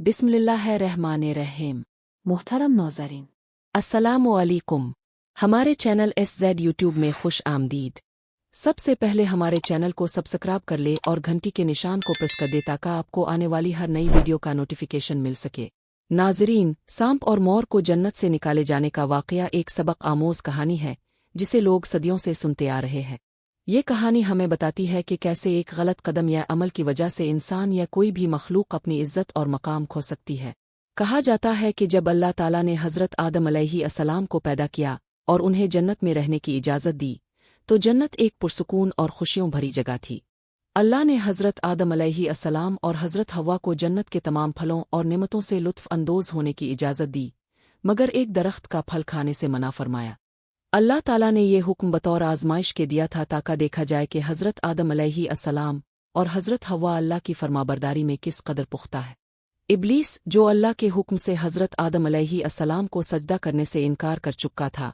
बिस्मिल्लाहिर्रहमानिर्रहीम। मोहतरम नाज़रीन, अस्सलामु अलैकुम। हमारे चैनल SZ यूट्यूब में खुश आमदीद। सबसे पहले हमारे चैनल को सब्सक्राइब कर ले और घंटी के निशान को प्रेस कर दे ताकि आपको आने वाली हर नई वीडियो का नोटिफिकेशन मिल सके। नाज़रीन, सांप और मोर को जन्नत से निकाले जाने का वाक़या एक सबक आमोज़ कहानी है जिसे लोग सदियों से सुनते आ रहे हैं। ये कहानी हमें बताती है कि कैसे एक गलत कदम या अमल की वजह से इंसान या कोई भी मखलूक अपनी इज्जत और मकाम खो सकती है। कहा जाता है कि जब अल्लाह ताला ने हज़रत आदम अलैहिस्सलाम को पैदा किया और उन्हें जन्नत में रहने की इजाज़त दी तो जन्नत एक पुरसुकून और खुशियों भरी जगह थी। अल्लाह ने हज़रत आदम अलैहिस्सलाम और हज़रत हव्वा को जन्नत के तमाम फलों और नेमतों से लुत्फ़ अंदोज़ होने की इजाज़त दी, मगर एक दरख्त का फल खाने से मना फरमाया। अल्लाह ताला ने ये हुक्म बतौर आज़माइश के दिया था ताकि देखा जाए कि हज़रत आदम अलैहिस्सलाम और हज़रत हव्वा अल्लाह की फरमाबरदारी में किस कदर पुख्ता है। इब्लीस, जो अल्लाह के हुक्म से हज़रत आदम अलैहिस्सलाम को सजदा करने से इनकार कर चुका था,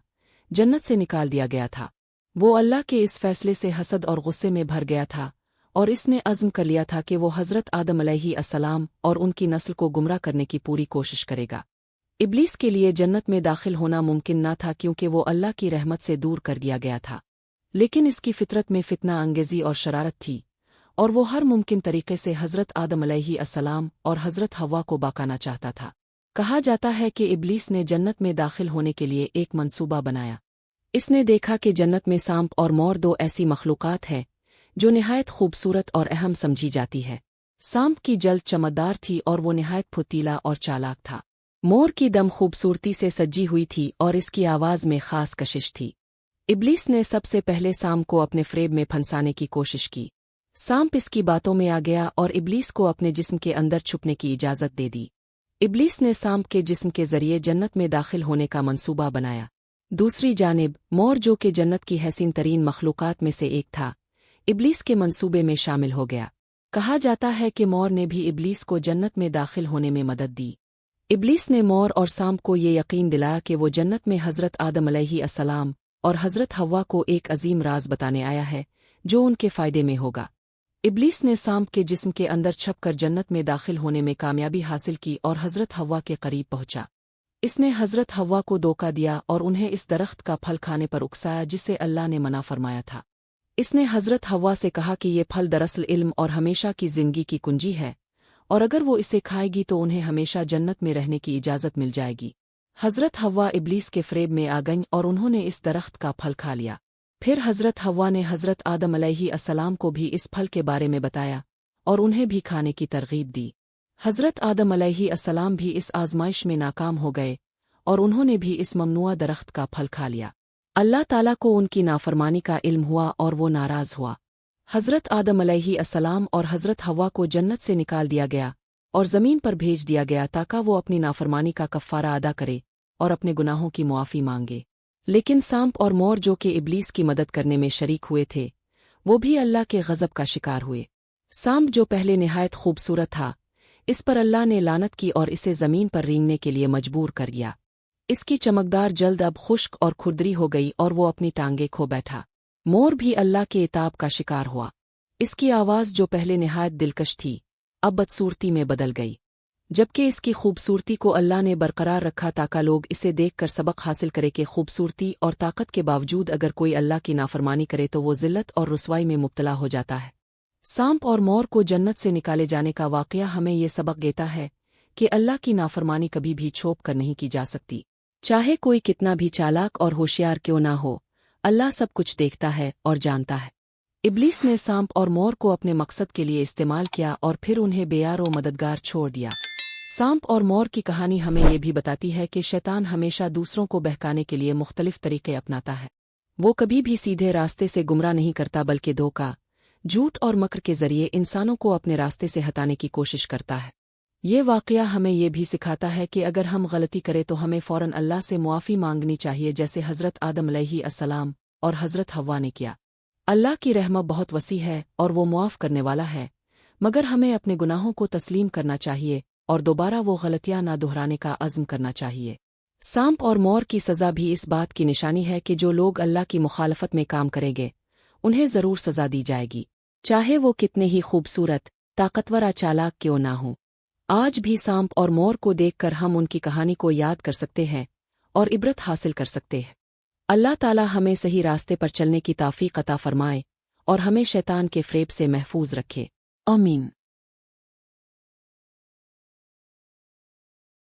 जन्नत से निकाल दिया गया था। वो अल्लाह के इस फैसले से हसद और गुस्से में भर गया था और इसने अज़्म कर लिया था कि वो हज़रत आदम अलैहिस्सलाम और उनकी नस्ल को गुमराह करने की पूरी कोशिश करेगा। इब्लीस के लिए जन्नत में दाखिल होना मुमकिन न था क्योंकि वो अल्लाह की रहमत से दूर कर दिया गया था, लेकिन इसकी फितरत में फितना अंगेज़ी और शरारत थी और वो हर मुमकिन तरीके से हज़रत आदम अलैहिस्सलाम और हज़रत हव्वा को बहकाना चाहता था। कहा जाता है कि इब्लीस ने जन्नत में दाखिल होने के लिए एक मंसूबा बनाया। इसने देखा कि जन्नत में सांप और मोर दो ऐसी मखलूक़ात हैं जो निहायत खूबसूरत और अहम समझी जाती है। सांप की जल्द चमकदार थी और वो निहायत फुर्तीला और चालाक था। मोर की दम खूबसूरती से सजी हुई थी और इसकी आवाज़ में ख़ास कशिश थी। इब्लीस ने सबसे पहले सांप को अपने फ़रेब में फंसाने की कोशिश की। सांप इसकी बातों में आ गया और इब्लीस को अपने जिस्म के अंदर छुपने की इजाज़त दे दी। इब्लीस ने सांप के जिस्म के ज़रिए जन्नत में दाखिल होने का मंसूबा बनाया। दूसरी जानिब मोर, जो कि जन्नत की हसीन तरीन मखलूक़ात में से एक था, इब्लीस के मंसूबे में शामिल हो गया। कहा जाता है कि मोर ने भी इब्लीस को जन्नत में दाखिल होने में मदद दी। इब्लीस ने मोर और सांप को ये यकीन दिलाया कि वो जन्नत में हज़रत आदम अलैहिस्सलाम और हज़रत हव्वा को एक अजीम राज बताने आया है जो उनके फ़ायदे में होगा। इब्लीस ने सांप के जिस्म के अंदर छपकर जन्नत में दाखिल होने में कामयाबी हासिल की और हज़रत हव्वा के करीब पहुंचा। इसने हज़रत हव्वा को धोखा दिया और उन्हें इस दरख्त का फल खाने पर उकसाया जिसे अल्लाह ने मना फरमाया था। इसने हज़रत हव्वा से कहा कि ये फल दरअसल इल्म और हमेशा की ज़िंदगी की कुंजी है और अगर वो इसे खाएगी तो उन्हें हमेशा जन्नत में रहने की इजाज़त मिल जाएगी। हज़रत हव्वा इब्लीस के फ़रेब में आ गईं और उन्होंने इस दरख्त का फल खा लिया। फिर हज़रत हव्वा ने हज़रत आदम अलैहिस्सलाम को भी इस फल के बारे में बताया और उन्हें भी खाने की तरगीब दी। हज़रत आदम अलैहिस्सलाम भी इस आज़माइश में नाकाम हो गए और उन्होंने भी इस ममनुआ दरख्त का फल खा लिया। अल्लाह ताला को उनकी नाफरमानी का इल्म हुआ और वो नाराज़ हुआ। हज़रत आदम अलैहिस्सलाम और हज़रत हव्वा को जन्नत से निकाल दिया गया और ज़मीन पर भेज दिया गया ताकि वो अपनी नाफरमानी का कफ़ारा अदा करे और अपने गुनाहों की मुआफ़ी मांगे। लेकिन सांप और मोर, जो कि इब्लीस की मदद करने में शरीक हुए थे, वो भी अल्लाह के ग़ज़ब का शिकार हुए। सांप, जो पहले निहायत खूबसूरत था, इस पर अल्लाह ने लानत की और इसे ज़मीन पर रेंगने के लिए मजबूर कर दिया। इसकी चमकदार जल्द अब खुश्क और खुरदरी हो गई और वो अपनी टांगें खो बैठा। मोर भी अल्लाह के इताब का शिकार हुआ। इसकी आवाज़, जो पहले निहायत दिलकश थी, अब बदसूरती में बदल गई, जबकि इसकी खूबसूरती को अल्लाह ने बरकरार रखा ताकि लोग इसे देखकर सबक हासिल करे कि खूबसूरती और ताकत के बावजूद अगर कोई अल्लाह की नाफरमानी करे तो वो ज़िल्लत और रुसवाई में मुब्तला हो जाता है। सांप और मोर को जन्नत से निकाले जाने का वाक़या हमें ये सबक देता है कि अल्लाह की नाफरमानी कभी भी छोप कर नहीं की जा सकती, चाहे कोई कितना भी चालाक और होशियार क्यों ना हो। अल्लाह सब कुछ देखता है और जानता है। इब्लीस ने सांप और मोर को अपने मकसद के लिए इस्तेमाल किया और फिर उन्हें बेयार व मददगार छोड़ दिया। सांप और मोर की कहानी हमें ये भी बताती है कि शैतान हमेशा दूसरों को बहकाने के लिए मुख्तलिफ तरीके अपनाता है। वो कभी भी सीधे रास्ते से गुमराह नहीं करता बल्कि धोखा, झूठ और मक्र के ज़रिए इंसानों को अपने रास्ते से हटाने की कोशिश करता है। ये वाक़या हमें ये भी सिखाता है कि अगर हम गलती करें तो हमें फ़ौरन अल्लाह से मुआफ़ी मांगनी चाहिए, जैसे हज़रत आदम अलैहिस्सलाम और हज़रत हव्वा ने किया। अल्लाह की रहमत बहुत वसी है और वो मुआफ़ करने वाला है, मगर हमें अपने गुनाहों को तस्लीम करना चाहिए और दोबारा वो गलतियाँ ना दोहराने का अज़्म करना चाहिए। सांप और मोर की सज़ा भी इस बात की निशानी है कि जो लोग अल्लाह की मुखालफत में काम करेंगे उन्हें ज़रूर सज़ा दी जाएगी, चाहे वो कितने ही खूबसूरत, ताकतवर या चालाक क्यों ना हो। آج بھی सांप और मोर को देखकर हम उनकी कहानी को याद कर सकते हैं और इबरत हासिल कर सकते हैं। अल्लाह ताला हमें सही रास्ते पर चलने की तौफीक अता फरमाए और हमें शैतान के फ़रेब से महफूज रखे। आमीन।